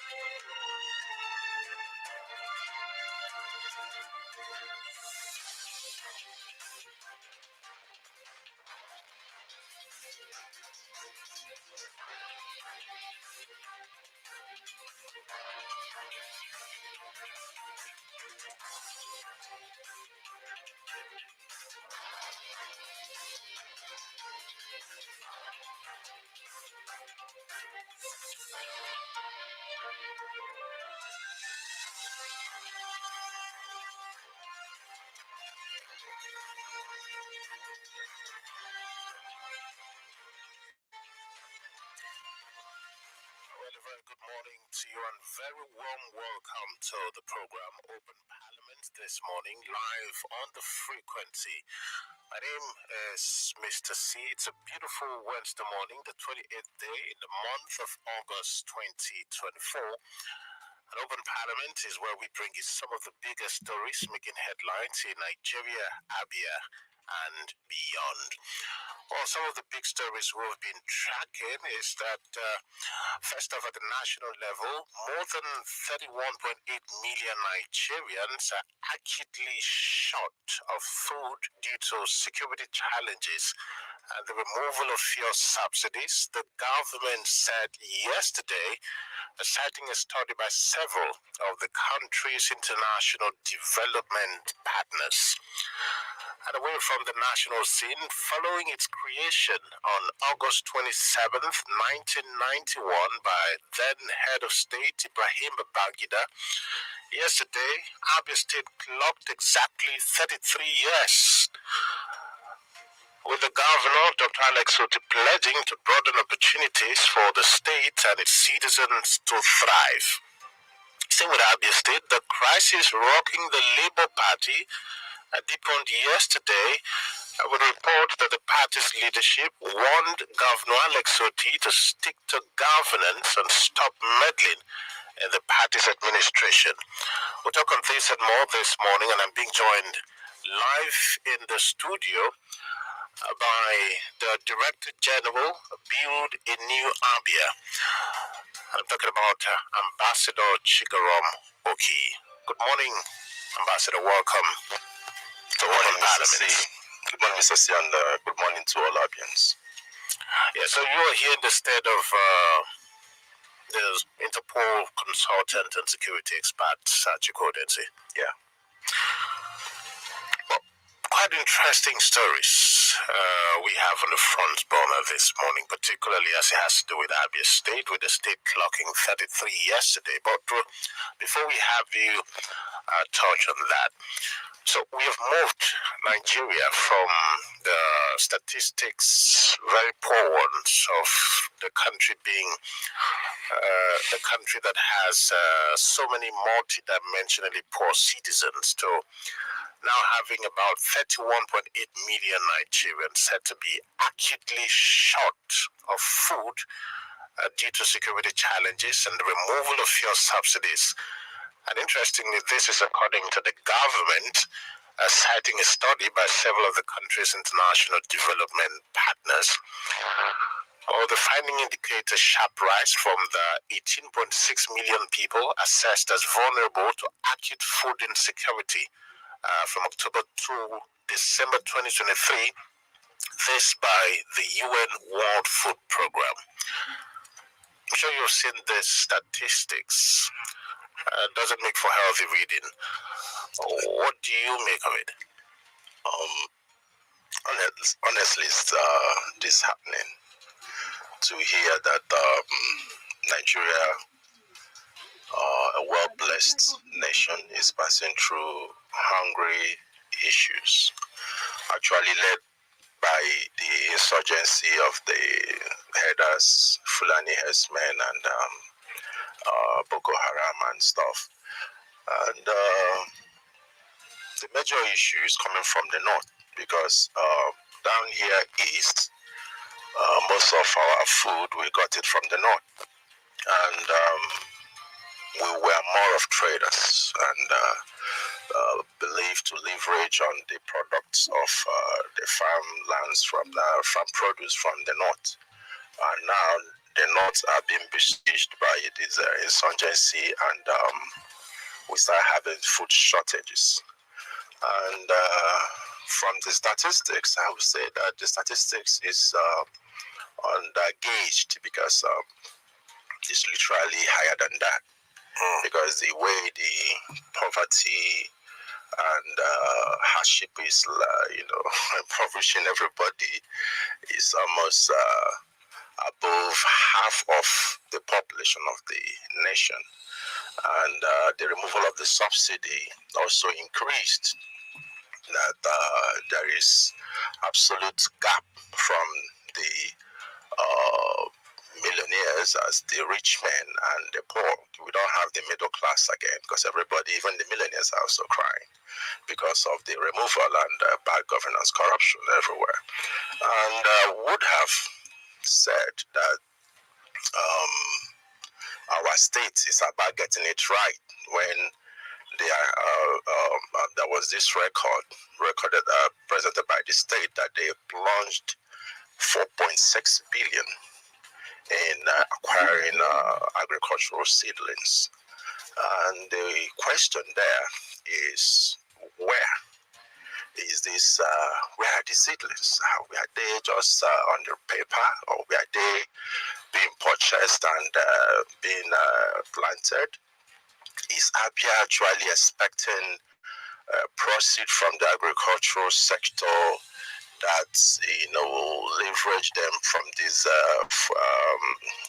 Well, a very good morning to you and very warm welcome to the program Open Parliament this morning, live on the frequency. My name is Mr. C. It's a beautiful Wednesday morning, the 28th day in the month of August 2024. An Open Parliament is where we bring you some of the biggest stories making headlines in Nigeria, Abia, and beyond. Well, some of the big stories we've been tracking is that, first off, at the national level, more than 31.8 million Nigerians are acutely short of food due to security challenges and the removal of fuel subsidies. The government said yesterday, citing a study by several of the country's international development partners. And away from the national scene, following its creation on August 27th, 1991 by then head of state Ibrahim Babangida, yesterday Abia State clocked exactly 33 years, with the governor, Dr. Alex Oti, pledging to broaden opportunities for the state and its citizens to thrive. Same with Abia State, the crisis rocking the Labour Party deepened yesterday with a report that the party's leadership warned Governor Alex Oti to stick to governance and stop meddling in the party's administration. We'll talk on this and more this morning, and I'm being joined live in the studio by the Director General Build a New Abia. I'm talking about Ambassador Chikwe Udensi. Good morning, Ambassador. Welcome to Open Parliament. Good morning, Mr. C, and good morning to all Abians. Yeah, so you are here in the stead of the Interpol consultant and security expert, Chikwe Udensi. Yeah. Well, quite interesting stories we have on the front burner this morning, particularly as it has to do with Abia State, with the state clocking 33 yesterday. But before we have you touch on that, so we have moved Nigeria from the statistics, very poor ones, of the country being the country that has so many multidimensionally poor citizens to now having about 31.8 million Nigerians said to be acutely short of food due to security challenges and the removal of fuel subsidies. And interestingly, this is according to the government, citing a study by several of the country's international development partners. The finding indicates a sharp rise from the 18.6 million people assessed as vulnerable to acute food insecurity from October to December 2023, this by the UN World Food Program. I'm sure you've seen these statistics. Doesn't make for healthy reading. What do you make of it? Honestly, it's disheartening to hear that Nigeria, a well-blessed nation, is passing through hungry issues, actually led by the insurgency of the headers, Fulani herdsmen, and Boko Haram and stuff. And the major issue is coming from the north, because down here east, most of our food, we got it from the north. And we were more of traders and believed to leverage on the products of the farmlands from produce from the north. And now the North are being besieged by this insurgency, and we start having food shortages. And from the statistics, I would say that the statistics is undergauged because it's literally higher than that. Because the way the poverty and hardship is, impoverishing everybody is almost above half of the population of the nation. And the removal of the subsidy also increased that there is absolute gap from the millionaires as the rich men and the poor. We don't have the middle class again because everybody, even the millionaires, are also crying because of the removal and bad governance, corruption everywhere. And would have said that our state is about getting it right when there was this recorded presented by the state that they plunged 4.6 billion in acquiring agricultural seedlings. And the question there is, where is this? Where are the seedlings? Are they just on the paper, or were they being purchased and being planted? Is ABIA actually expecting proceed from the agricultural sector that will leverage them from this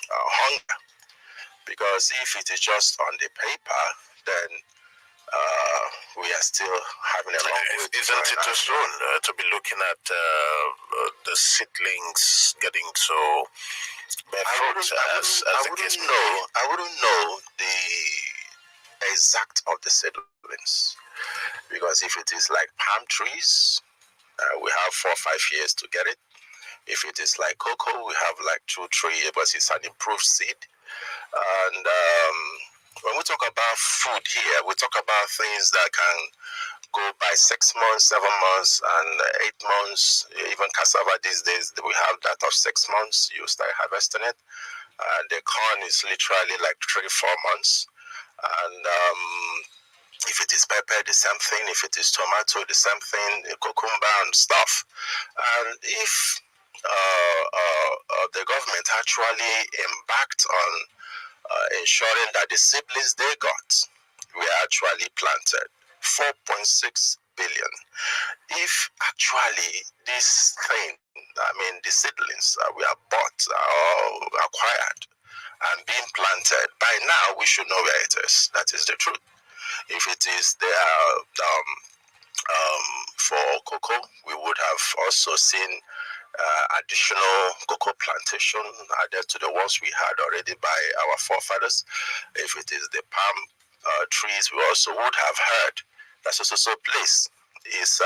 hunger? Because if it is just on the paper, then we are still having a long way. Isn't it too soon to be looking at the seedlings getting to bear fruit? I wouldn't know the exact of the seedlings, because if it is like palm trees, we have 4 or 5 years to get it. If it is like cocoa, we have like 2, 3 years, but it's an improved seed. And when we talk about food here, we talk about things that can go by 6 months, 7 months, and 8 months. Even cassava these days, we have that of 6 months. You start harvesting it. The corn is literally like 3, 4 months. And if it is pepper, the same thing. If it is tomato, the same thing. Cucumber and stuff. And if the government actually embarked on ensuring that the seedlings they got were actually planted, 4.6 billion. If actually this thing, the seedlings we have bought or acquired and being planted, by now we should know where it is. That is the truth. If it is there for cocoa, we would have also seen additional cocoa plantation added to the ones we had already by our forefathers. If it is the palm trees, we also would have heard that's also a place is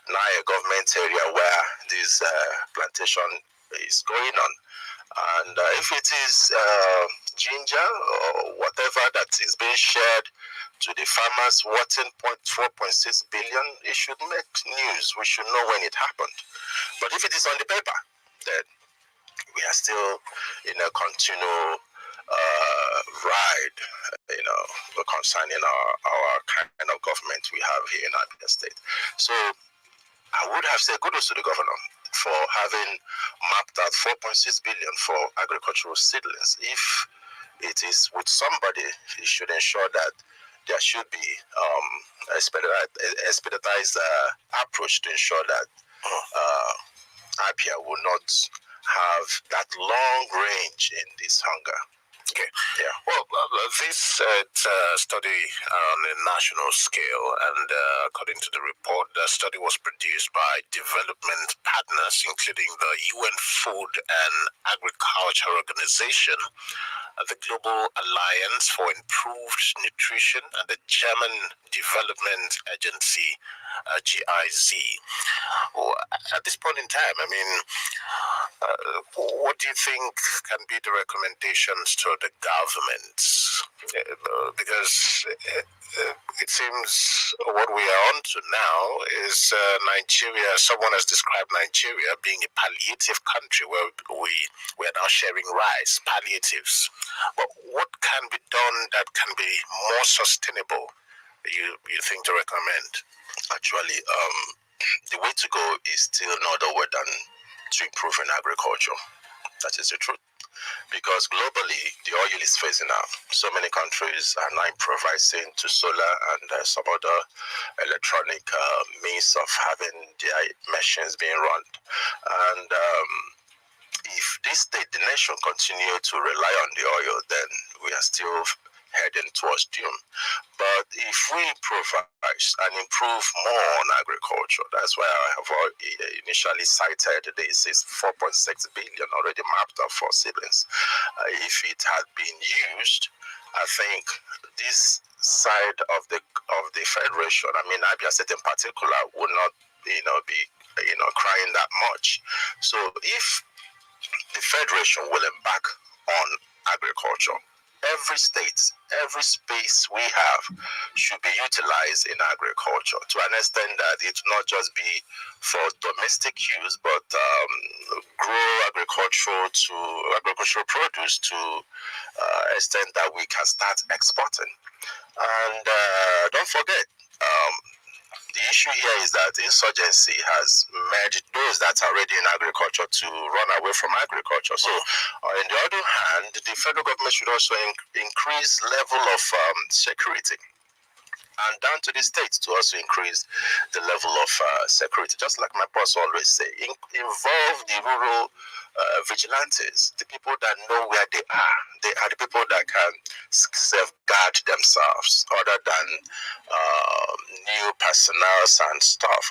now a government area where this plantation is going on. And if it is ginger or whatever that is being shared to the farmers, worth 4.6 billion, it should make news. We should know when it happened. But if it is on the paper, then we are still in a continual ride, concerning our kind of government we have here in Abia State. So I would have said kudos to the governor for having mapped out 4.6 billion for agricultural seedlings. If it is with somebody, he should ensure that there should be expeditized approach to ensure that APIA will not have that long range in this hunger. Okay. Yeah. Well, this study on a national scale, and according to the report, the study was produced by development partners, including the UN Food and Agriculture Organization, the Global Alliance for Improved Nutrition, and the German Development Agency, GIZ. Well, at this point in time, what do you think can be the recommendations to the government? Because it seems what we are on to now is Nigeria. Someone has described Nigeria being a palliative country where we are now sharing rice, palliatives. But what can be done that can be more sustainable? You think to recommend? Actually, the way to go is still no other way than to improve in agriculture. That is the truth. Because globally, the oil is phasing out. So many countries are now improvising to solar and some other electronic means of having their machines being run. And if this state, the nation, continue to rely on the oil, then we are still heading towards doom. But if we improvise and improve more on agriculture, that's why I have initially cited this is 4.6 billion already mapped up for siblings. If it had been used, I think this side of the federation, I mean Abia State in particular, would not be crying that much. So if the federation will embark on agriculture, every state, every space we have should be utilized in agriculture to an extent that it will not just be for domestic use, but grow agricultural produce to extent that we can start exporting. And don't forget, the issue here is that insurgency has made those that are already in agriculture to run away from agriculture. So, on the other hand, the federal government should also increase level of security, and down to the states to also increase the level of security. Just like my boss always say, involve the rural vigilantes, the people that know where they are. They are the people that can safeguard themselves, other than new personnel and stuff.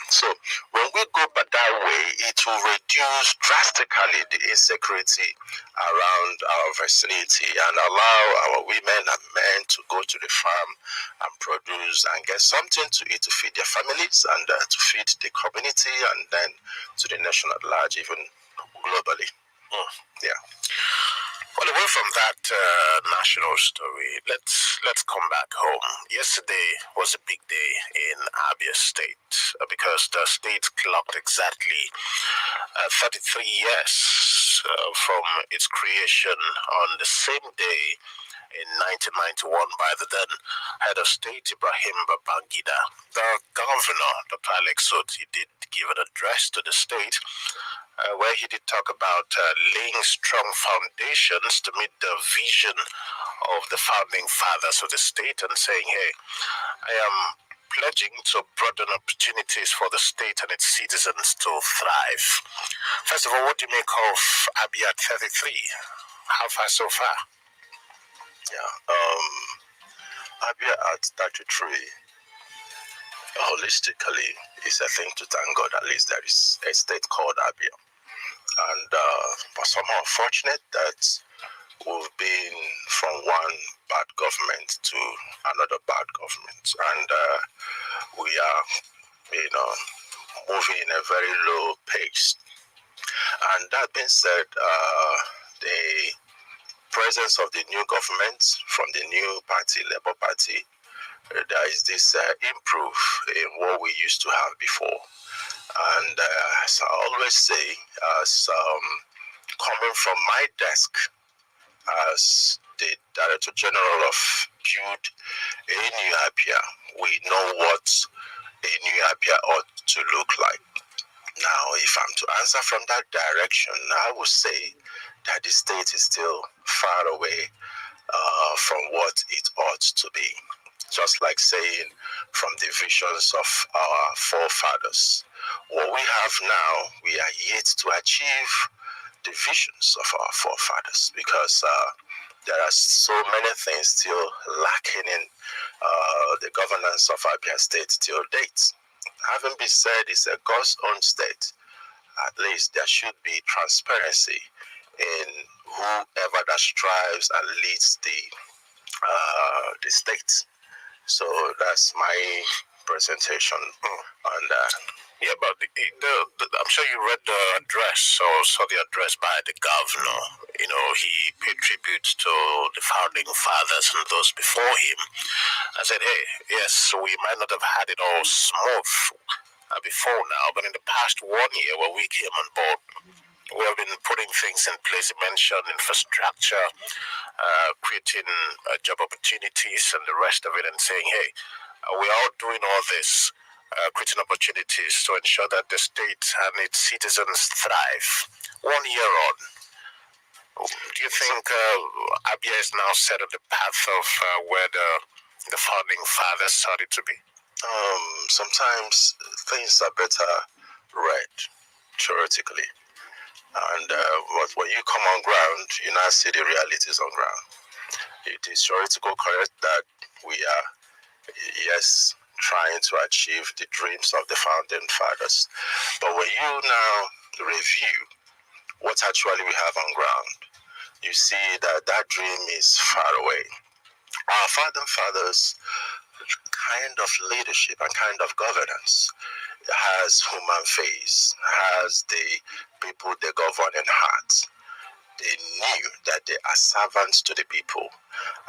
So when we go back that way, it will reduce drastically the insecurity around our vicinity and allow our women and men to go to the farm and produce and get something to eat to feed their families and to feed the community and then to the nation at large, even globally. Yeah. Well, away from that national story, let's come back home. Yesterday was a big day in Abia State because the state clocked exactly 33 years from its creation on the same day in 1991 by the then head of state Ibrahim Babangida. The governor, Dr. Alex Soti, did give an address to the state where he did talk about laying strong foundations to meet the vision of the founding fathers of the state and saying, hey, I am pledging to broaden opportunities for the state and its citizens to thrive. First of all, what do you make of Abia 33? How far so far? Yeah. Abia at 33, holistically, is a thing to thank God. At least there is a state called Abia. And but somehow fortunate that we've been from one bad government to another bad government. And we are, moving in a very low pace. And that being said, the presence of the new government from the new party, Labour Party, there is this improve in what we used to have before. And as I always say, as coming from my desk as the Director General of Build a New Abia, we know what a new Abia ought to look like. Now, if I'm to answer from that direction, I would say that the state is still far away from what it ought to be. Just like saying from the visions of our forefathers. What we have now, we are yet to achieve the visions of our forefathers because there are so many things still lacking in the governance of Abia State till date. Having been said, it's a God's own state. At least there should be transparency in whoever that strives and leads the state. So that's my presentation on that. Yeah, but I'm sure you read the address or saw the address by the governor. He paid tribute to the founding fathers and those before him. I said, hey, yes, we might not have had it all smooth before now, but in the past 1 year when we came on board, We have been putting things in place. You mentioned infrastructure, creating job opportunities, and the rest of it, and saying, hey, we're all doing all this, creating opportunities to ensure that the state and its citizens thrive. 1 year on, do you think Abia is now set on the path of where the founding fathers started to be? Sometimes things are better read theoretically, and but when you come on ground, you now see the realities on ground. It is theoretical correct that we are, yes, trying to achieve the dreams of the founding fathers, but when you now review what actually we have on ground, you see that that dream is far away. Our founding fathers kind of leadership and kind of governance has human face, has the people they govern in heart. They knew that they are servants to the people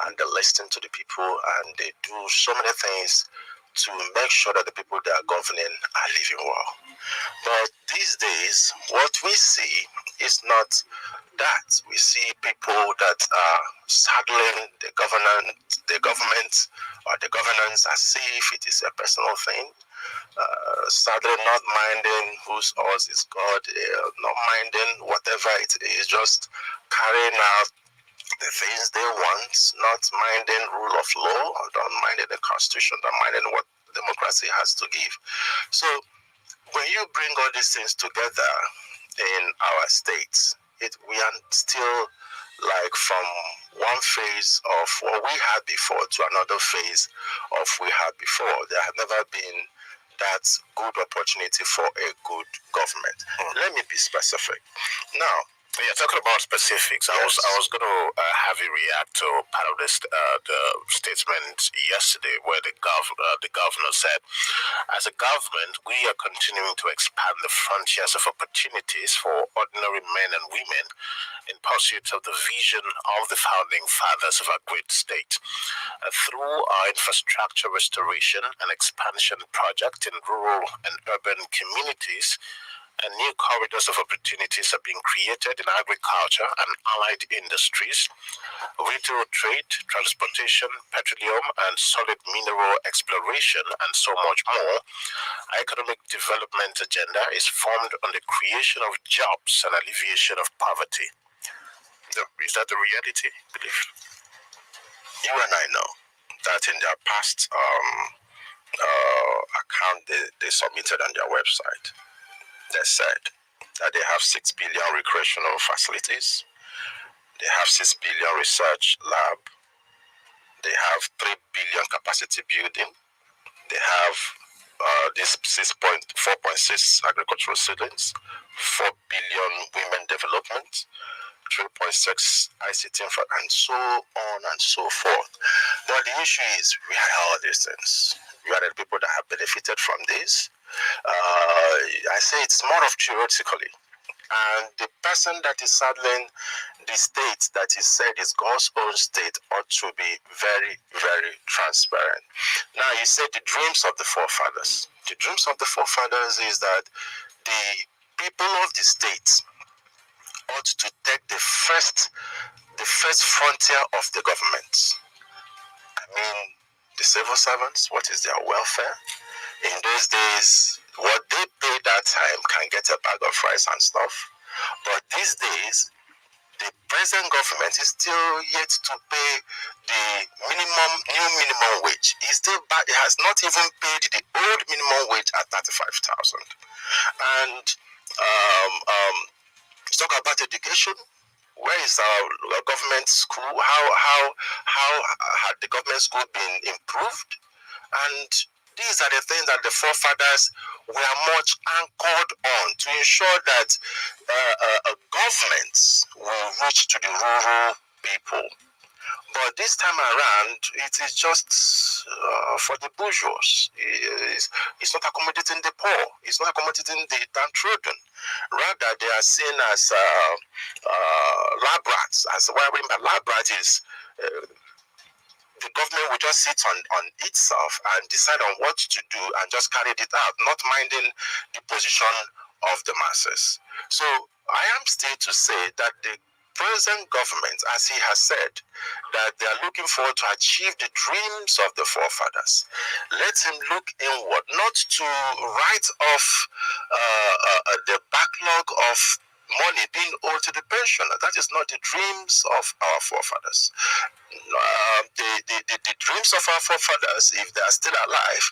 and they listen to the people and they do so many things to make sure that the people they are governing are living well. But these days, what we see is not that. We see people that are saddling the government or the governance as if it is a personal thing. Sadly, not minding whose ours is God, not minding whatever it is, just carrying out the things they want, not minding rule of law, not minding the constitution, not minding what democracy has to give. So when you bring all these things together in our states, we are still like from one phase of what we had before to another phase of we had before. There had never been that good opportunity for a good government. Let me be specific. Now, yeah, talking about specifics, yes. I was going to have you react to part of this the statement yesterday where the governor said, as a government, we are continuing to expand the frontiers of opportunities for ordinary men and women in pursuit of the vision of the founding fathers of our great state. Through our infrastructure restoration and expansion project in rural and urban communities, and new corridors of opportunities are being created in agriculture and allied industries, retail trade, transportation, petroleum, and solid mineral exploration, and so much more. Our economic development agenda is formed on the creation of jobs and alleviation of poverty. Is that the reality, belief? You and I know that in their past account they submitted on their website, they said that they have 6 billion recreational facilities, they have 6 billion research lab, they have 3 billion capacity building, they have this 4.6 agricultural seedlings, 4 billion women development, 3.6 ICT and so on and so forth. But the issue is we have all these things. We are the people that have benefited from this. I say it's more of theoretically. And the person that is saddling the state that is said is God's own state ought to be very, very transparent. Now, you said the dreams of the forefathers. The dreams of the forefathers is that the people of the state ought to take the first frontier of the government. I mean, the civil servants, what is their welfare? In those days, what they pay that time can get a bag of rice and stuff. But these days, the present government is still yet to pay the new minimum wage. It has not even paid the old minimum wage at 35,000. And let's talk about education. Where is our government school? How had the government school been improved? And these are the things that the forefathers were much anchored on to ensure that governments will reach to the rural people. But this time around, it is just for the bourgeois. It's not accommodating the poor. It's not accommodating the downtrodden. Rather, they are seen as lab rats. As what I mean by lab rat is the government will just sit on itself and decide on what to do and just carry it out, not minding the position of the masses. So I am still to say that the present government, as he has said, that they are looking forward to achieve the dreams of the forefathers. Let him look inward, not to write off the backlog of money being owed to the pensioner. That is not the dreams of our forefathers. The dreams of our forefathers, if they are still alive,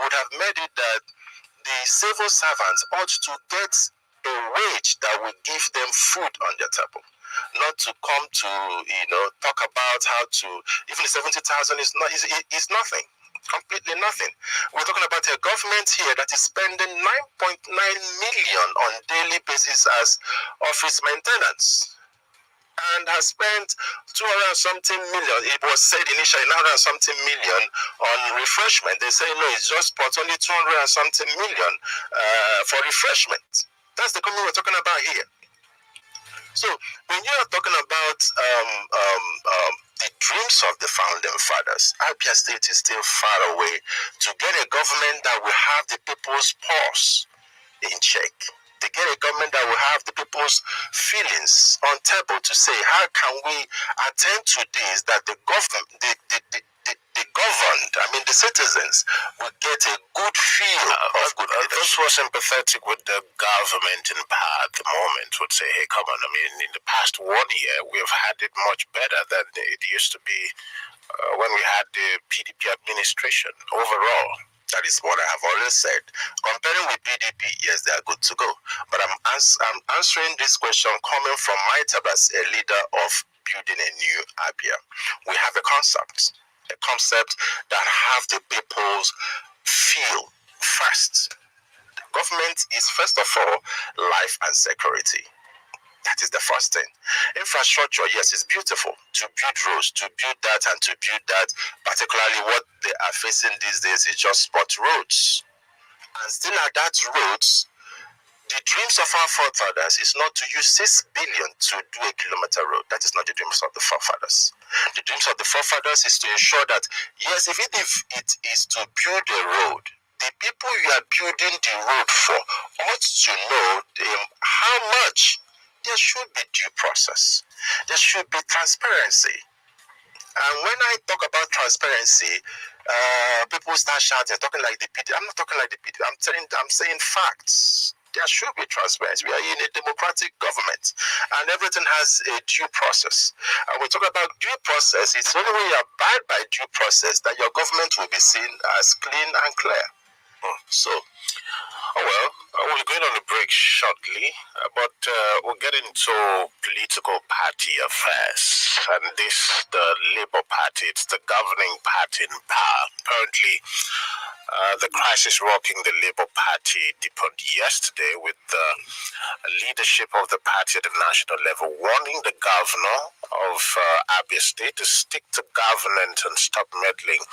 would have made it that the civil servants ought to get a wage that will give them food on their table, not to come to talk about how to, even 70,000 is nothing, completely nothing. We're talking about a government here that is spending 9.9 million on daily basis as office maintenance, and has spent 200 and something million. It was said initially 900 and something million on refreshment. They say no, it's just but only 200 and something million for refreshment. That's the company we're talking about here. So when you are talking about the dreams of the founding fathers, Abia State is still far away to get a government that will have the people's pulse in check. They get a government that will have the people's feelings on table to say, how can we attend to this that the government, the governed, I mean the citizens, will get a good feel of good leadership. Those who are sympathetic with the government in power at the moment would say, hey, come on, I mean, in the past 1 year, we've had it much better than it used to be when we had the PDP administration overall. That is what I have always said. Comparing with PDP, yes, they are good to go. But I'm answering this question coming from my tab as a leader of building a new Abia. We have a concept that have the people's feel first. The government is first of all life and security. That is the first thing. Infrastructure, yes, is beautiful. To build roads, to build that and to build that, particularly what they are facing these days is just spot roads. And still at that roads, the dreams of our forefathers is not to use 6 billion to do a kilometer road. That is not the dreams of the forefathers. The dreams of the forefathers is to ensure that, yes, even if it is to build a road, the people you are building the road for ought to know how much. There should be due process. There should be transparency. And when I talk about transparency, people start shouting, talking like the PD. I'm not talking like the PD. I'm saying facts. There should be transparency. We are in a democratic government, and everything has a due process. And we talk about due process. It's only when you abide by due process that your government will be seen as clean and clear. So. Well, we're going on a break shortly, but we'll get into political party affairs. And this, the Labour Party, it's the governing party in power. Apparently, the crisis rocking the Labour Party deepened yesterday with the leadership of the party at the national level warning the governor of Abia State to stick to governance and stop meddling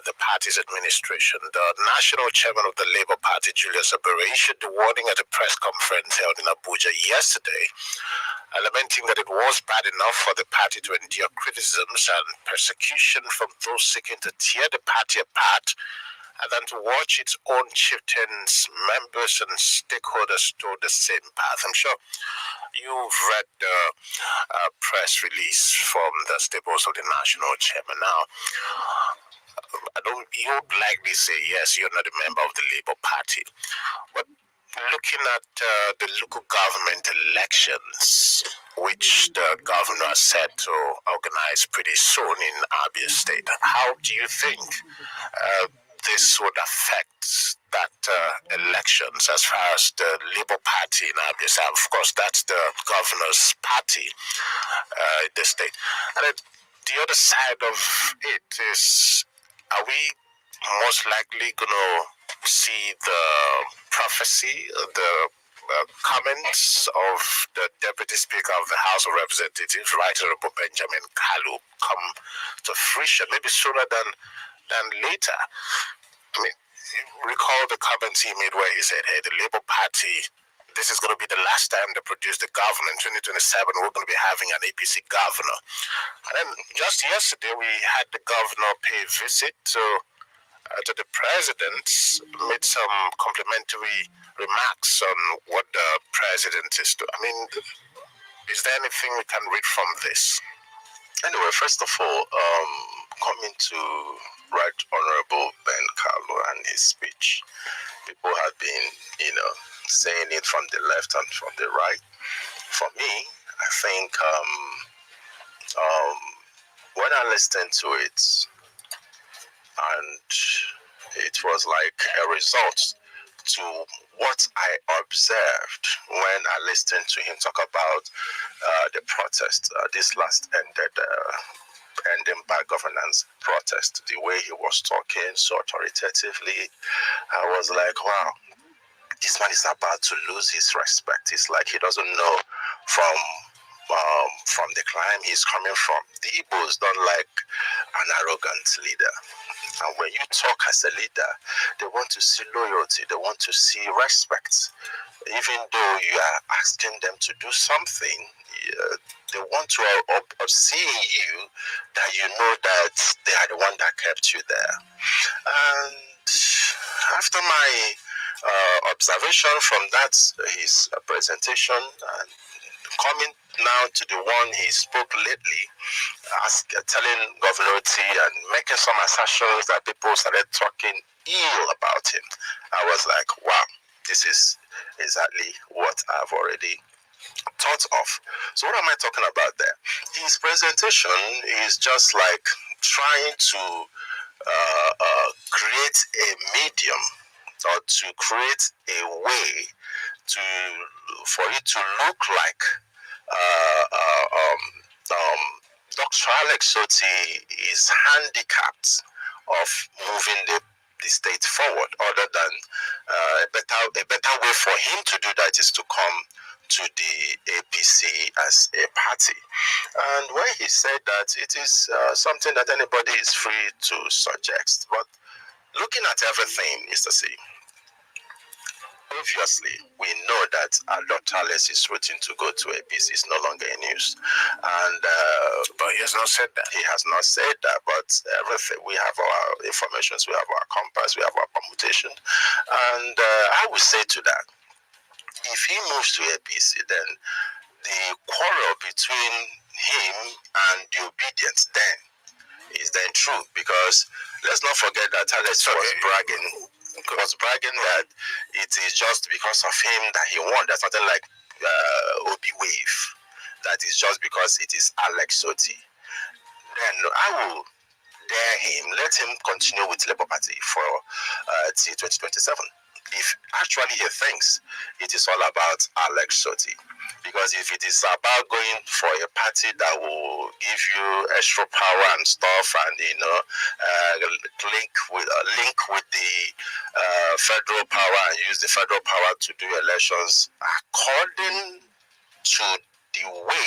the party's administration. The national chairman of the Labour Party, Julius Abere, issued the warning at a press conference held in Abuja yesterday, lamenting that it was bad enough for the party to endure criticisms and persecution from those seeking to tear the party apart, and then to watch its own chieftains, members, and stakeholders to the same path. I'm sure you've read the press release from the stables of the national chairman. Now, you would likely say, yes, you're not a member of the Labour Party, but looking at the local government elections, which the governor said to organize pretty soon in Abia State, how do you think this would affect that elections as far as the Labour Party in Abia State? Of course, that's the governor's party in the state. And then the other side of it is, are we most likely going to see the prophecy, the comments of the Deputy Speaker of the House of Representatives, Right Honorable Benjamin Kalu, come to fruition, maybe sooner than later? I mean, recall the comments he made where he said, hey, the Labour Party, this is going to be the last time they produce the governor. In 2027, we're going to be having an APC governor. And then just yesterday, we had the governor pay a visit to the president made some complimentary remarks on what the president is doing. I mean, is there anything we can read from this? Anyway, first of all, coming to Right Honorable Ben Carlo and his speech, people have been, saying it from the left and from the right. For me, I think when I listened to it, and it was like a result to what I observed when I listened to him talk about the protest, this last ending bad governance protest, the way he was talking so authoritatively, I was like, wow, this man is about to lose his respect. It's like he doesn't know from the climb he's coming from. The Igbos don't like an arrogant leader. And when you talk as a leader, they want to see loyalty, they want to see respect. Even though you are asking them to do something, they want to see in you that you know that they are the one that kept you there. And after my observation from that, his presentation, and coming now to the one he spoke lately, telling Governor T and making some assertions that people started talking ill about him, I was like, wow, this is exactly what I've already thought of. So what am I talking about there? His presentation is just like trying to create a medium or to create a way for it to look like Dr. Alex Soti is handicapped of moving the state forward, other than a better way for him to do that is to come to the APC as a party. And when he said that, it is something that anybody is free to suggest. But looking at everything, Mr. C, obviously, we know that Dr. Alex is waiting to go to APC. It's no longer in use. And but he has not said that. He has not said that, but everything, we have our information, we have our compass, we have our permutation. And I would say to that, if he moves to APC, then the quarrel between him and the obedient then is then true, because let's not forget that Alex was bragging that it is just because of him that he won. There's nothing like Obi Wave. That is just because it is Alex Soti. Then I will dare him, let him continue with Labour Party for till 2027. If actually he thinks it is all about Alex Soti. Because if it is about going for a party that will give you extra power and stuff, and link with the federal power and use the federal power to do elections, according to the way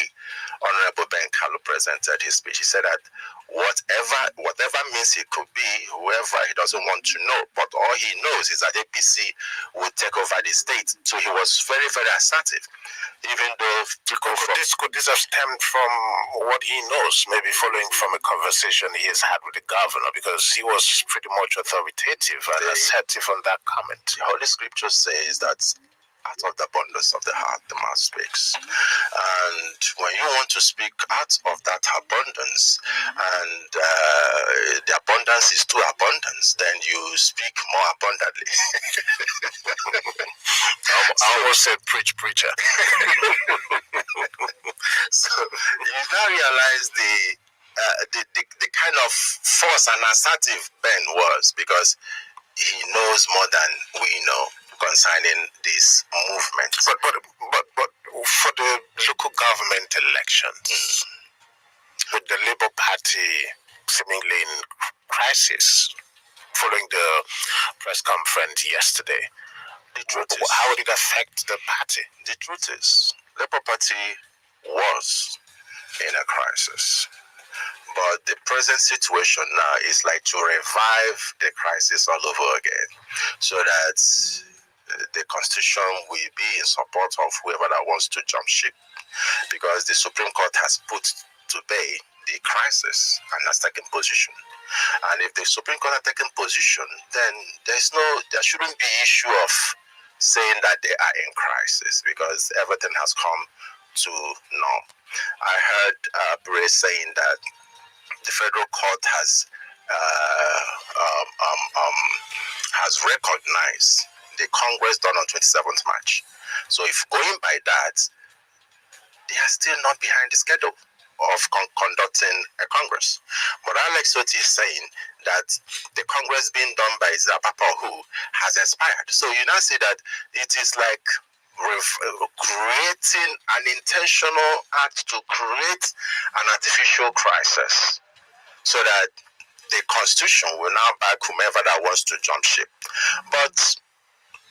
Honorable Ben Carlo presented his speech, he said that whatever means it could be, whoever he doesn't want to know, but all he knows is that APC will take over the state. So he was very, very assertive. Even though could this have stemmed from what he knows, maybe following from a conversation he has had with the governor, because he was pretty much authoritative and assertive on that comment. The Holy Scripture says that out of the abundance of the heart, the mouth speaks. And when you want to speak out of that abundance, and the abundance is too abundance, then you speak more abundantly. I almost said preacher. So you now realize the kind of force and assertive Ben was, because he knows more than we know concerning this movement. But for the local government elections, with the Labour Party seemingly in crisis following the press conference yesterday, the truth is, how would it affect the party? The truth is, Labour Party was in a crisis. But the present situation now is like to revive the crisis all over again, so that the Constitution will be in support of whoever that wants to jump ship, because the Supreme Court has put to bay the crisis and has taken position. And if the Supreme Court has taken position, then there shouldn't be issue of saying that they are in crisis because everything has come to norm. I heard Bray saying that the federal court has recognized the Congress done on 27th March. So if going by that, they are still not behind the schedule of conducting a Congress. But Alex Oti is saying that the Congress being done by Zapapa who has expired. So you now see that it is like creating an intentional act to create an artificial crisis so that the Constitution will now back whomever that wants to jump ship. But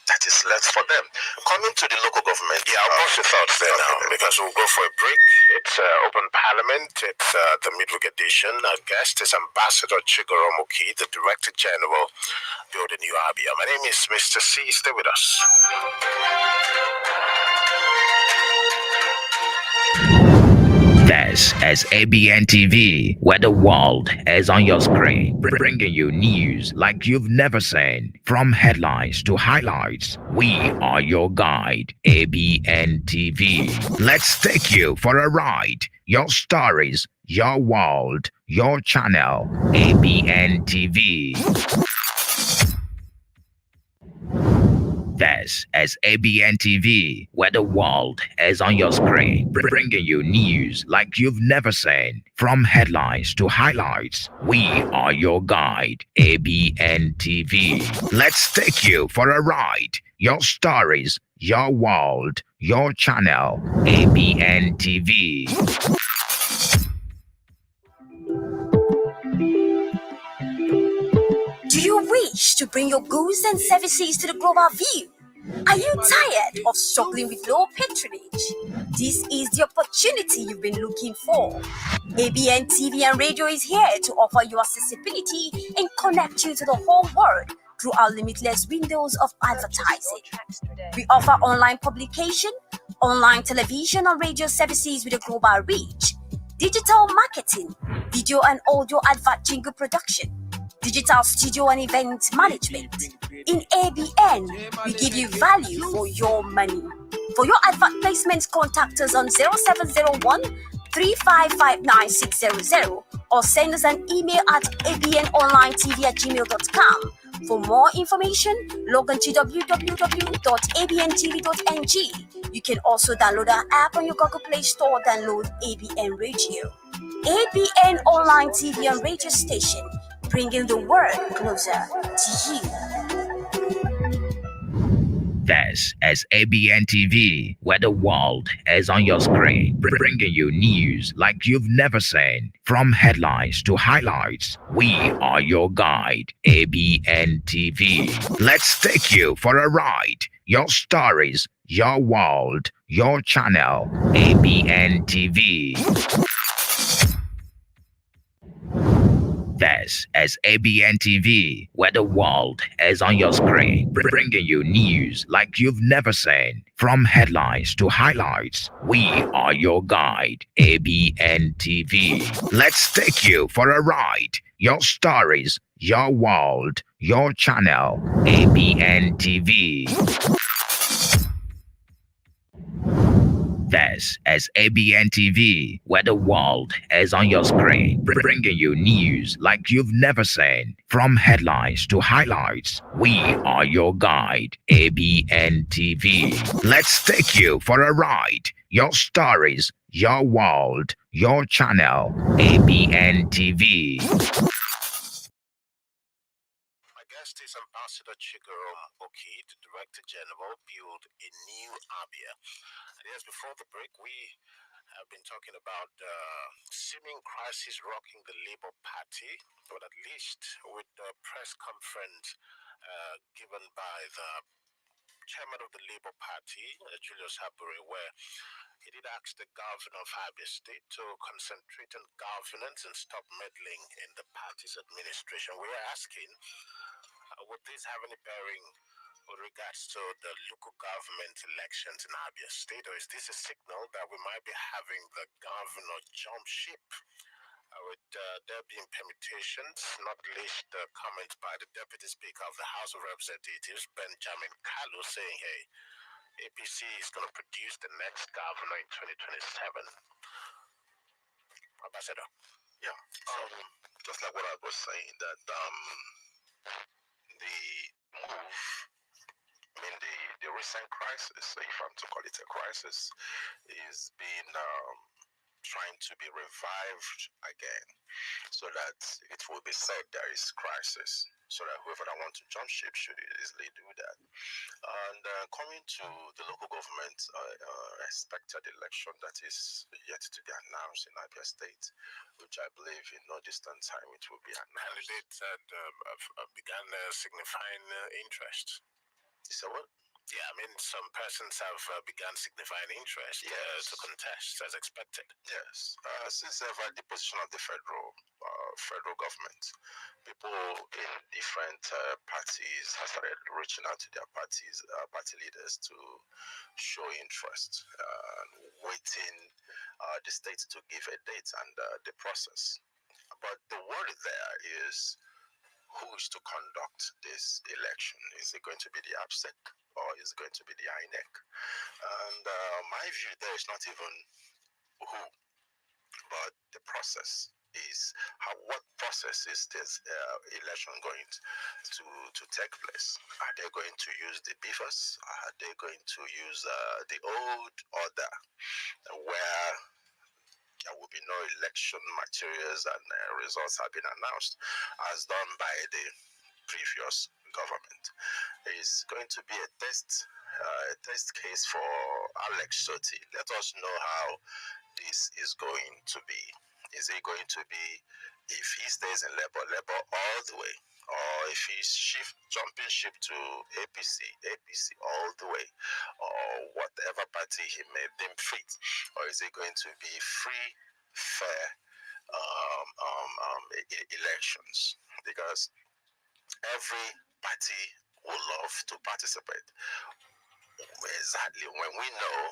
that is left for them. Coming to the local government. Yeah, what's your thoughts there now? Because we'll go for a break. It's Open Parliament. It's the midweek edition. Our guest is Ambassador Chikwe Udensi, the Director General, Building New Abia. My name is Mr. C. Stay with us. This is ABN TV, where the world is on your screen, bringing you news like you've never seen. From headlines to highlights, we are your guide, ABN TV. Let's take you for a ride. Your stories, your world, your channel, ABN TV. This is ABN TV, where the world is on your screen, bringing you news like you've never seen. From headlines to highlights, we are your guide, ABN TV. Let's take you for a ride. Your stories, your world, your channel, ABN TV. Do you wish to bring your goods and services to the global view? Are you tired of struggling with low patronage? This is the opportunity you've been looking for. ABN TV and radio is here to offer you accessibility and connect you to the whole world through our limitless windows of advertising. We offer online publication, online television and radio services with a global reach, digital marketing, video and audio advert jingle production, digital studio and event management. In ABN, we give you value for your money. For your advert placements, contact us on 0701 3559600 or send us an email at abnonlinetv@gmail.com. For more information, log on to www.abntv.ng. You can also download our app on your Google Play Store. Download ABN Radio. ABN Online TV and Radio Station, bringing the world closer to you. This is ABN TV, where the world is on your screen, bringing you news like you've never seen. From headlines to highlights, we are your guide, ABN TV. Let's take you for a ride. Your stories, your world, your channel, ABN TV. This is ABN TV, where the world is on your screen, bringing you news like you've never seen. From headlines to highlights, we are your guide, ABN TV. Let's take you for a ride. Your stories, your world, your channel, ABN TV. This is ABN TV, where the world is on your screen, bringing you news like you've never seen. From headlines to highlights, we are your guide, ABN TV. Let's take you for a ride. Your stories, your world, your channel, ABN TV. My guest is Ambassador Chikwe Udensi, the Director General, Build a New Abia. And yes, before the break, we have been talking about the seeming crisis rocking the Labour Party, but at least with the press conference given by the chairman of the Labour Party, Julius Habure, where he did ask the governor of Abia State to concentrate on governance and stop meddling in the party's administration. We are asking, would this have any bearing with regards to the local government elections in Abia State, or is this a signal that we might be having the governor jump ship With there being permutations, not least the comment by the Deputy Speaker of the House of Representatives, Benjamin Kalu, saying, hey, APC is going to produce the next governor in 2027. Ambassador. Yeah. Just like what I was saying, that the move, I mean, the recent crisis, if I'm to call it a crisis, is being trying to be revived again, so that it will be said there is crisis, so that whoever that want to jump ship should easily do that. And coming to the local government expected election that is yet to be announced in Abia State, which I believe in no distant time it will be announced. Candidates had began signifying interest. Is that what? Yeah, I mean, some persons have begun signifying interest to contest as expected. Yes. Since ever, the position of the federal government, people in different parties have started reaching out to their party leaders to show interest, waiting the state to give a date and the process. But the worry there is, who is to conduct this election? Is it going to be the APSEC or is it going to be the INEC? And my view there is not even who, but the process is what process is this election going to take place? Are they going to use the BIFAS? Are they going to use the old order where there will be no election materials and results have been announced as done by the previous government? It's going to be a test case for Alex Soti. Let us know how this is going to be. Is it going to be, if he stays in Labour all the way, or if he's jumping ship to APC all the way, or whatever party he may deem fit, or is it going to be free, fair elections? Because every party would love to participate. Exactly when we know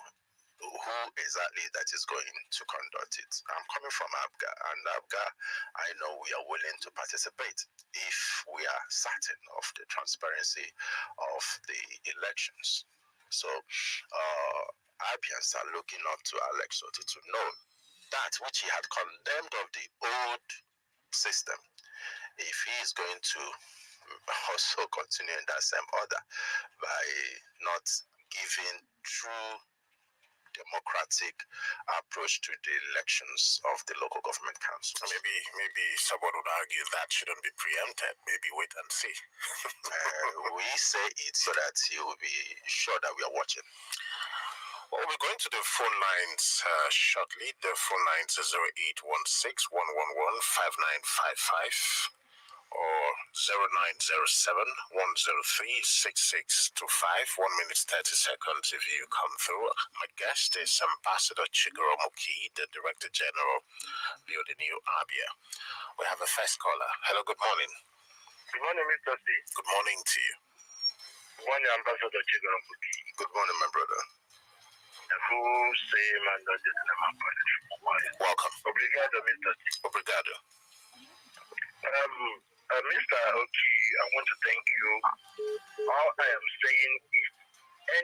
who exactly that is going to conduct it. I'm coming from ABGA, and ABGA, I know we are willing to participate if we are certain of the transparency of the elections. So Abians are looking up to Alex Soti to know that which he had condemned of the old system, if he is going to also continue in that same order by not giving true democratic approach to the elections of the local government council. Maybe someone would argue that shouldn't be preempted. Maybe wait and see. We say it so that you will be sure that we are watching. Well, we're going to the phone lines shortly. The phone lines are 0816 111 5955 or 0907 103 6625. 1 minute 30 seconds if you come through. My guest is Ambassador Chikwe Udensi, the Director General of the new Abia. We have a first caller. Hello, good morning. Good morning, Mr. C. Good morning to you. Good morning, Ambassador Chikwe Udensi. Good morning, my brother. Welcome. Obrigado, Mr. C. Obrigado. Mr. Oki, I want to thank you. All I am saying is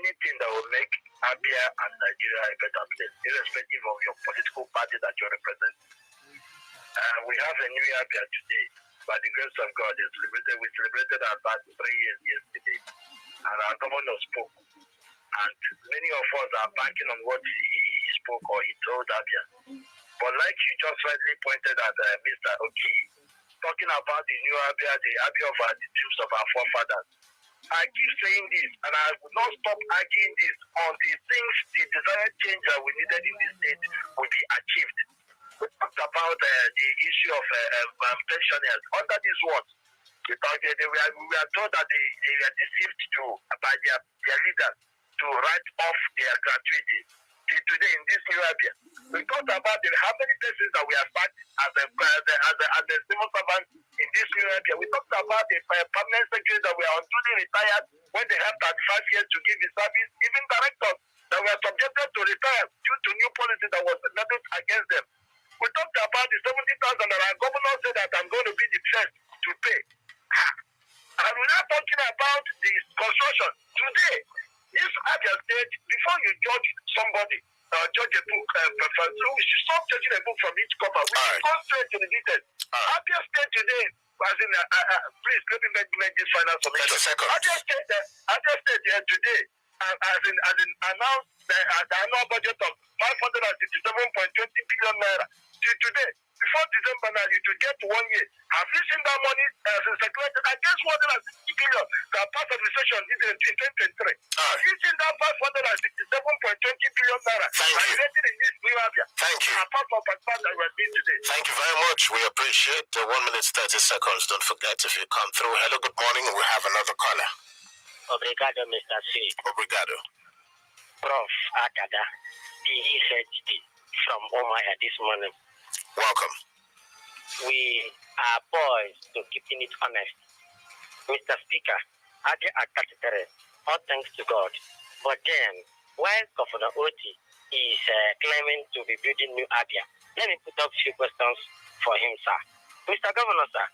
anything that will make Abia and Nigeria a better place, irrespective of your political party that you represent. We have a new Abia today. By the grace of God, we celebrated our birth 3 years yesterday. And our governor spoke. And many of us are banking on what he spoke or he told Abia. But like you just rightly pointed at, Mr. Oki, talking about the new Abia, the Abia of the troops of our forefathers. I keep saying this, and I will not stop arguing this on the things, the desired change that we needed in this state will be achieved. We talked about the issue of pensioners. Under this what? We were told that they were deceived by their leaders to write off their gratuity. Today in this new Abia, we talked about how many places that we have sacked as a civil servant in this new Abia. We talked about the permanent secretary that were unduly retired when they have 35 years to give the service, even directors that were subjected to retire due to new policy that was leveled against them. We talked about the 70,000 that cover. We should go straight to the details. Abia State today, as in, please let me make this final submission. 30 seconds. Abia State today, as in announced the annual budget of 567.20 billion naira. Till today, before December now, you should get 1 year. Have you seen that money circulated against 160 billion that passed administration in 2023? Have you seen that 567.20 billion naira circulated in this new area? Thank you. Apart from Pakistan that we are doing today. Thank you very much. We appreciate the 1 minute 30 seconds. Don't forget, if you come through. Hello, good morning. We have another caller. Obrigado, Mr. C. Obrigado. Prof. Akada, PhD from Omaya this morning. Welcome. We are boys to keeping it honest. Mr. Speaker, Adi Akatere, all thanks to God. But then, while Governor Oti is claiming to be building new Abia, let me put up a few questions for him, sir. Mr. Governor, sir,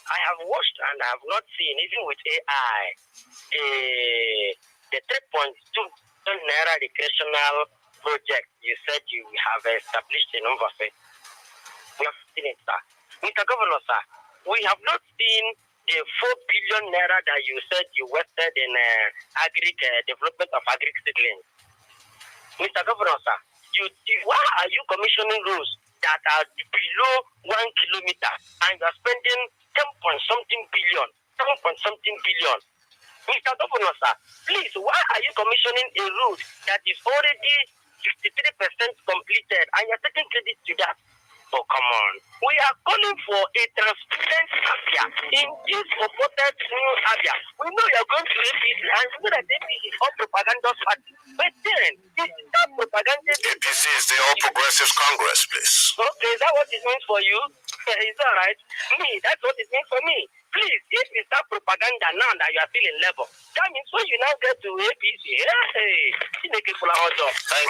I have watched and I have not seen, even with AI, the 3.2 Naira recreational project you said you have established in Umbafe. We have seen it, sir. Mr. Governor, sir, we have not seen the 4 billion naira that you said you wasted in development of agri seedlings. Mr. Governor, sir, why are you commissioning roads that are below 1 kilometer and you are spending 10-point-something billion, 7-point-something billion? Mr. Governor, sir, please, why are you commissioning a road that is already 63% completed and you're taking credit to that? Oh, come on. We are calling for a transparent Abia in this purported new Abia. We know you're going to APC and we know that APC is all propaganda party. But then, this is not propaganda. APC is the All Progressives Congress, please. Okay, is that what it means for you? Is that right? Me, that's what it means for me. Please, if you start propaganda now that you are still in level, that means when you now get to APC, Thank you. Thank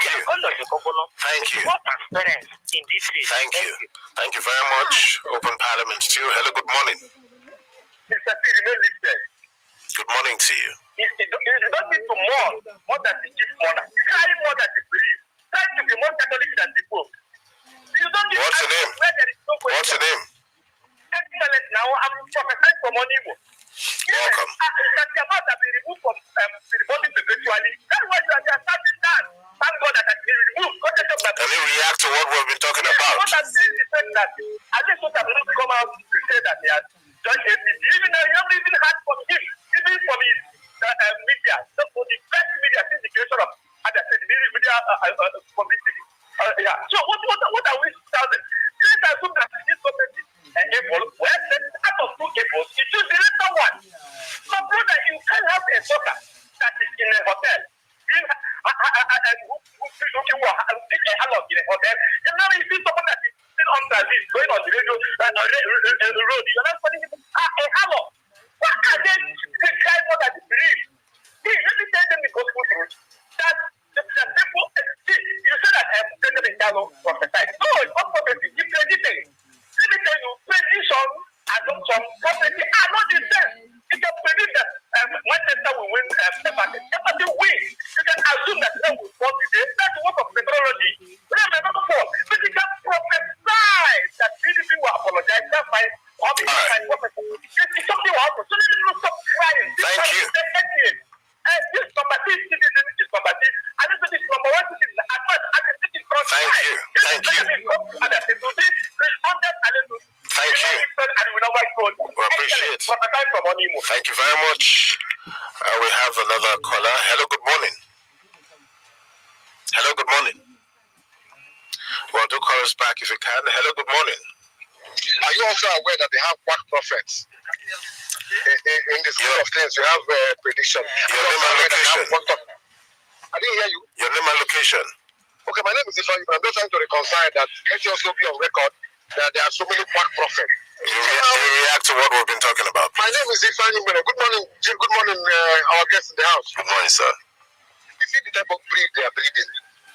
you. What transparency in this case? Thank you. Thank you very much. Open Parliament to you. Hello, good morning. Mr. P, remain listening. Good morning to you. You don't need to mourn more than the chief mourner. Carry more than the belief. Try to be more Catholic than the Pope. You don't need What's to your name? where there is no question. What's your name? Excellent. Now I'm prophesying from Onibo. Welcome. That the amount that been removed from the body perpetually. That's why you are starting that. Thank God that has been removed. Can you react to what we've been talking about? What I'm saying is that at least what I'm going to come out to say that he has done APC. Even though you haven't even heard from him, even from his media, so for the best media since the creation of, as I said, the media publicity. So what are we starting? Let's assume that this government is able, well, out of 2 cables, you choose the lesser one. So, brother, you can't have a soccer that is in a hotel. Looking for a halo in a hotel. And now you see someone that is still on service, going on the radio, the road. You're not putting a halo. What are they trying more than the belief? Let me tell them the gospel truth. That the people, see, you said that President Gallo prophesied. No, it's not prophecy. He predicted. Let me tell you, prediction and some prophecy are not the same. You can predict that Manchester will win Everton. Everton win. You can assume that they will fall today. That's the work of meteorology. Remember, not fall. But you can prophesy that PDP will apologize. That's fine. It's something will happen. So let me not stop crying. Thank you. This number 6 citizen is number 6. And this is number 1 citizen. At first, I can sit in front of Thank you. Thank you. Thank you. We appreciate it. Thank you very much. We have another caller. Hello, good morning. Hello, good morning. Well, do call us back if you can. Hello, good morning. Are you also aware that they have quack prophets? In the scheme of things, you have prediction. Your name and location. I didn't hear you. Your name and location. Okay, my name is Ifan. I'm just trying to reconcile that. Let you also be on record that there are so many quack prophets. You react to what we've been talking about. My name is Ifan. Good morning, Jim. Good morning, our guests in the house. Good morning, sir. You see the type of breed they are breeding.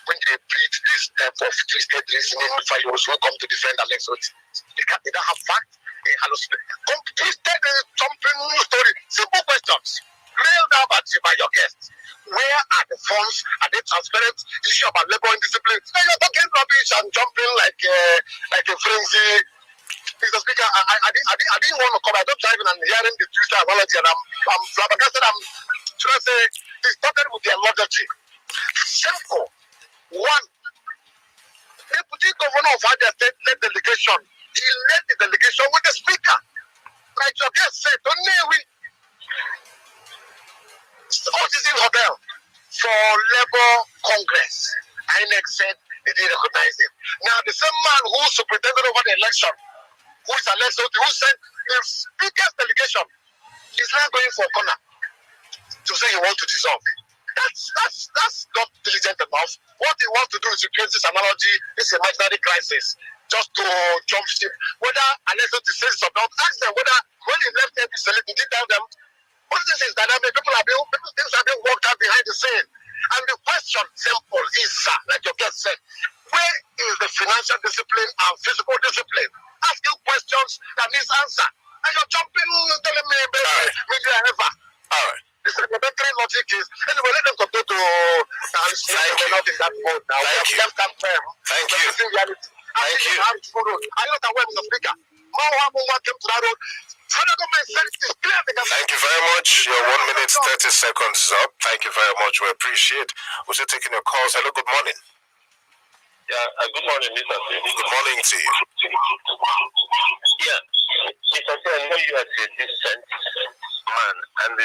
When they breed this type of twisted reasoning fellows who come to defend Alex Oti, they don't have facts. Twisted something new story. Simple questions. mailed out by your guests. Where are the funds? Are they transparent? Issue about labor indiscipline. Now you're talking rubbish and jumping like a frenzy. Mr. Speaker, I didn't want to come. I don't driving and hearing the Twitter analogy, and I'm flabbergasted. I'm trying to say it started with their logic. Simple. One, Deputy Governor of Abia State led delegation. He led the delegation with the Speaker. Like your guest said, don't we? Oxygen Hotel for Labour Congress. INEC said they didn't recognize him. Now, the same man who superintended over the election, who is Alexo, who said the Speaker's delegation is now going for a corner to say he wants to dissolve. That's not diligent enough. What he wants to do is to create this analogy, this imaginary crisis, just to jump ship. Whether Alexo decides or not, ask them whether when he left APC, did he tell them what this is dynamic? Things are being worked out behind the scene. And the question, simple, is, like your guest said, where is the financial discipline and physical discipline? Asking questions that needs answer. And you're jumping, telling me, media ever. All right. The secretary logic is, anyway, let them continue to not in that mode now. Thank you. Thank you. Thank you. I know that when Mr. Speaker, more came to that road. Thank you very much. Your 1 minute 30 seconds is up. Thank you very much. We appreciate. We're still taking your calls. Hello, good morning. Yeah, good morning, Mr. C. Good morning to you. Yeah, Mr. C, I know you are a decent man, and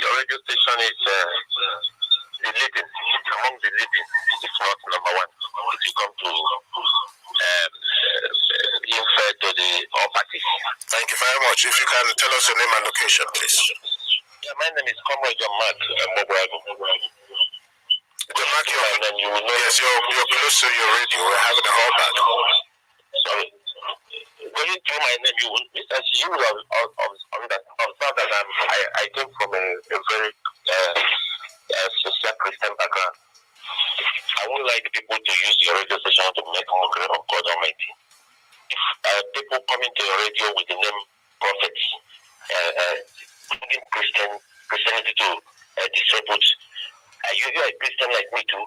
your radio station is the leading, among the leading, if not number one, if you come to being fair to the all parties. Thank you very much. If you can tell us your name and location, please. Yeah, my name is Comrade John Mark Mobile. Mark, you will know. Yes, you're close to your radio. We're having a whole back. Sorry. Going through my name, you will observe that I came from a very social Christian background. I would like people to use your radio station to make mockery of God Almighty. If people come into your radio with the name prophets, bringing Christianity to disabled, you are a Christian like me too.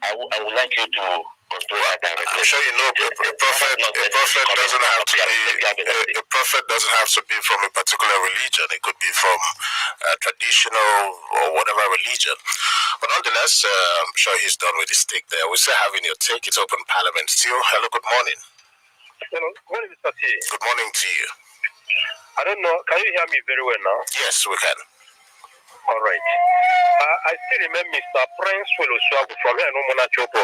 I would like you to control our direction. I'm sure you know a prophet doesn't have to be a prophet doesn't have to be from a particular religion. It could be from a traditional or whatever religion. But nonetheless, I'm sure he's done with his take there. We're still having your take. It's open parliament still. Hello, good morning. Hello, good morning, Mr. T. Good morning to you. I don't know, can you hear me very well now? Yes, we can. All right. I still remember Mr. Prince Wiloswago from here, Nomona Chopo.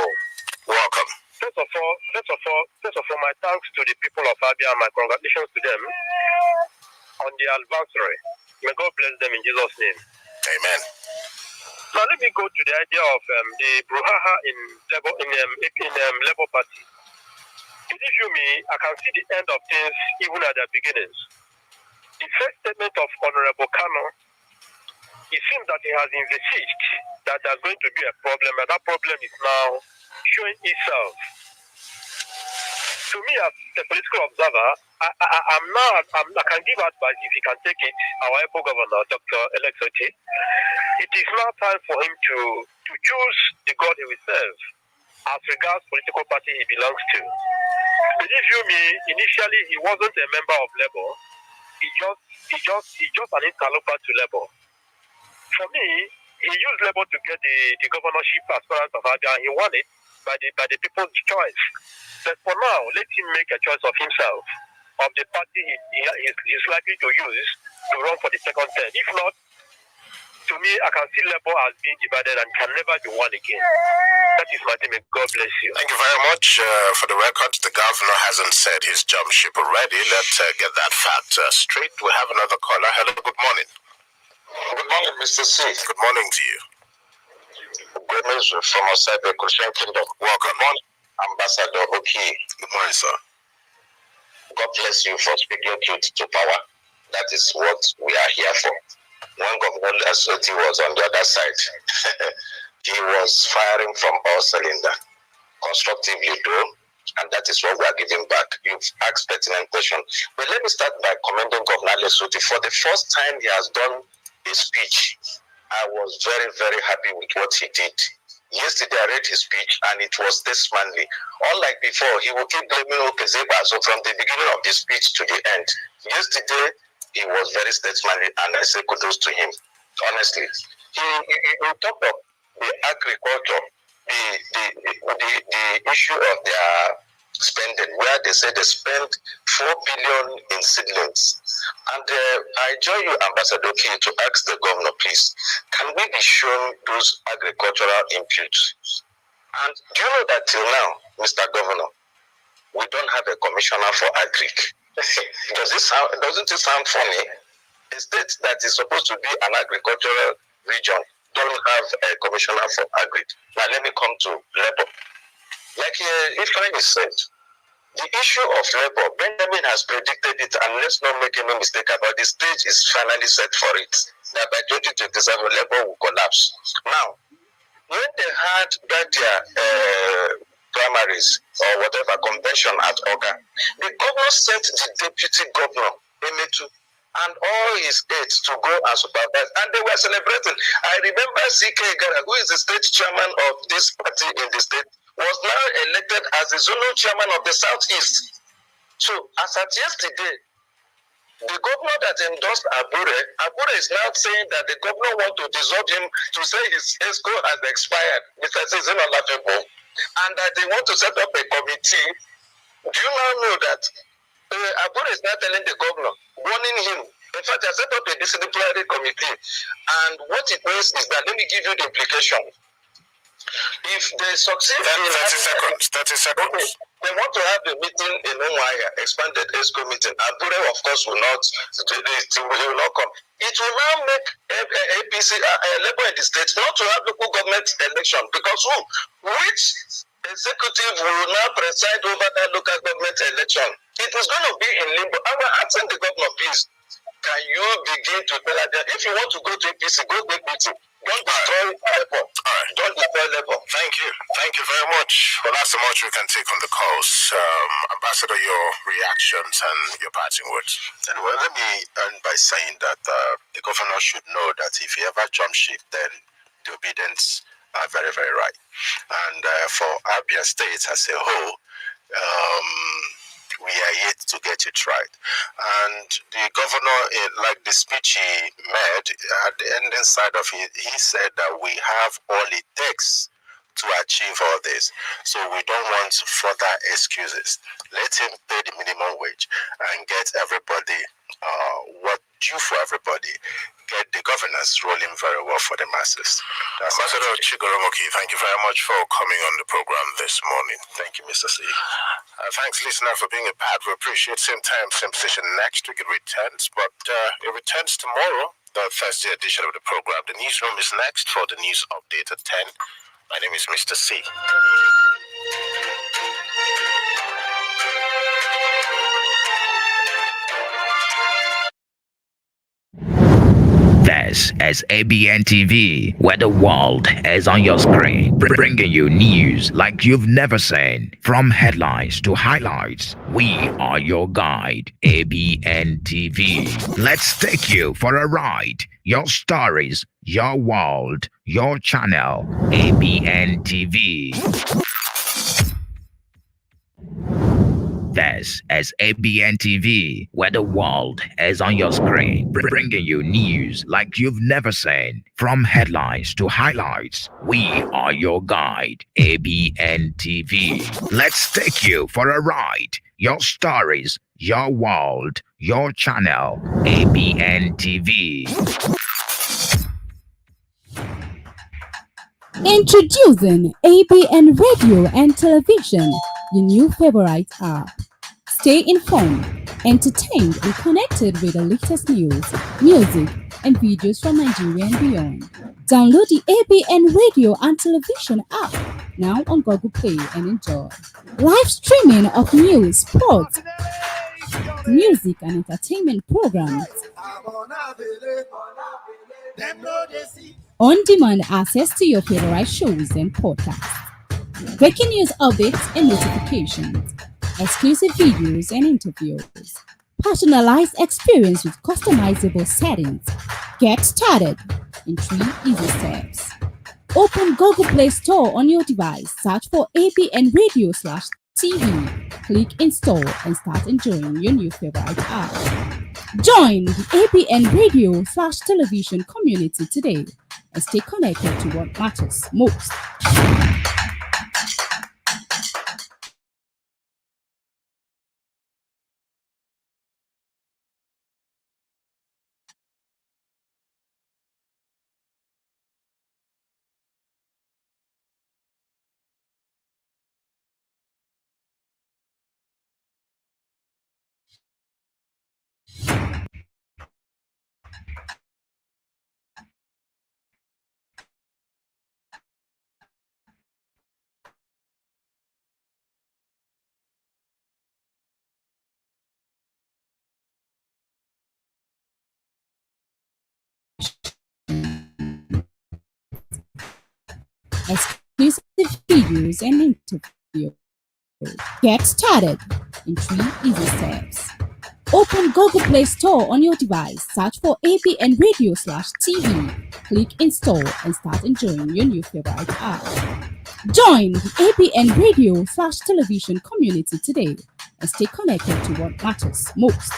Welcome. First of all, my thanks to the people of Abia and my congratulations to them on the anniversary. May God bless them in Jesus' name. Amen. Now let me go to the idea of the brouhaha in Labour Party. Believe you me, I can see the end of things even at their beginnings. The first statement of Honorable Kano, it seems that he has envisaged that there's going to be a problem, and that problem is now showing itself. To me, as a political observer, I can give advice if he can take it, our Able Governor, Dr. Alexoti. It is now time for him to choose the God he will serve as regards political party he belongs to. Believe you me, initially he wasn't a member of Labour. He just an interloper to Labour. For me, he used Labour to get the governorship aspirant of Abia, and he won it by the people's choice. But for now, let him make a choice of himself, of the party he's likely to use to run for the second term. If not, to me, I can see Labour as being divided and can never be won again. That is my thing. God bless you. Thank you very much. For the record, the governor hasn't said his jump ship already. Let's get that fact straight. We have another caller. Hello, good morning. Good morning, Mr. C. Good morning to you. Good news from outside the Christian Kingdom. Welcome. Good morning, Ambassador Oki. Good morning, sir. God bless you for speaking truth to power. That is what we are here for. When Governor Asoti was on the other side, he was firing from all cylinders, constructively though, and that is what we are giving back. You've asked pertinent questions. But let me start by commending Governor Asoti. For the first time, he has done his speech, I was very, very happy with what he did. Yesterday, I read his speech and it was this manly. Unlike before, he will keep blaming Okezeba. So from the beginning of the speech to the end, yesterday, he was very statesmanly, and I say kudos to him. Honestly, he talked of the agriculture, the issue of their spending, where they say they spent 4 billion in seedlings. And I join you, Ambassador Key, to ask the governor, please, can we be shown those agricultural inputs? And do you know that till now, Mr. Governor, we don't have a commissioner for agric? Doesn't it sound funny? A state that is supposed to be an agricultural region don't have a commissioner for agric. Now let me come to labor. Like Ifeanyi said, the issue of labor, Benjamin has predicted it, and let's not make any mistake about it. The stage is finally set for it, that by 2027 labor will collapse. Now, when they had that primaries or whatever convention at Oga, the governor sent the deputy governor, Emetu, and all his aides to go and supervise, and they were celebrating. I remember CK Gara, who is the state chairman of this party in the state, was now elected as the zonal chairman of the Southeast. So, as at yesterday, the governor that endorsed Abure is now saying that the governor wants to dissolve him to say his ESCO has expired. Mr. Cezanne Olafebo, and that they want to set up a committee. Do you now know that Abure is now telling the governor, warning him? In fact, I set up a disciplinary committee, and what it means is that, let me give you the implication. If they succeed, 30 seconds. Okay, they want to have a meeting in Umuahia, expanded ESCO meeting. Abure, of course, will not come. It will now make APC, Labour in the state, not to have local government election, because which executive will now preside over that local government election? It is going to be in limbo. I will ask the governor, please, can you begin to tell them, if you want to go to APC, go to APC. Don't destroy labor. Don't destroy labor. Thank you. Thank you very much. Well, that's the much we can take on the calls. Ambassador, your reactions and your parting words. Well, let me end by saying that the governor should know that if he ever jump ship, then the obedience are very, very right. And for Abia State as a whole, we are yet to get it right. And the governor, like the speech he made, at the ending side of it, he said that we have all it takes to achieve all this. So we don't want further excuses. Let him pay the minimum wage and get everybody what due for everybody. Get the governance rolling very well for the masses. Ambassador Chikwe Udensi, thank you very much for coming on the program this morning. Thank you, Mr. C. Thanks, listener, for being a part. We appreciate same time, same station next week. It returns, but it returns tomorrow, the Thursday edition of the program. The newsroom is next for the news update at 10. My name is Mr. C. This is ABN TV, where the world is on your screen, bringing you news like you've never seen. From headlines to highlights, we are your guide, ABN TV. Let's take you for a ride. Your stories, your world, your channel, ABN TV. This is ABN TV, where the world is on your screen, bringing you news like you've never seen. From headlines to highlights, we are your guide, ABN TV. Let's take you for a ride. Your stories, your world, your channel, ABN TV. Introducing ABN Radio and Television, your new favorite app. Stay informed, entertained, and connected with the latest news, music, and videos from Nigeria and beyond. Download the ABN Radio and Television app now on Google Play and enjoy. Live streaming of news, sports, music, and entertainment programs. On-demand access to your favorite shows and podcasts. Breaking news updates and notifications. Exclusive videos and interviews. Personalized experience with customizable settings. Get started in 3 easy steps. Open Google Play Store on your device. Search for ABN Radio/TV. Click install and start enjoying your new favorite app. Join the ABN Radio/television community today and stay connected to what matters most. Exclusive videos and interviews. Get started in 3 easy steps. Open Google Play Store on your device. Search for ABN Radio/TV. Click install and start enjoying your new favorite app. Join the ABN Radio/television community today and stay connected to what matters most.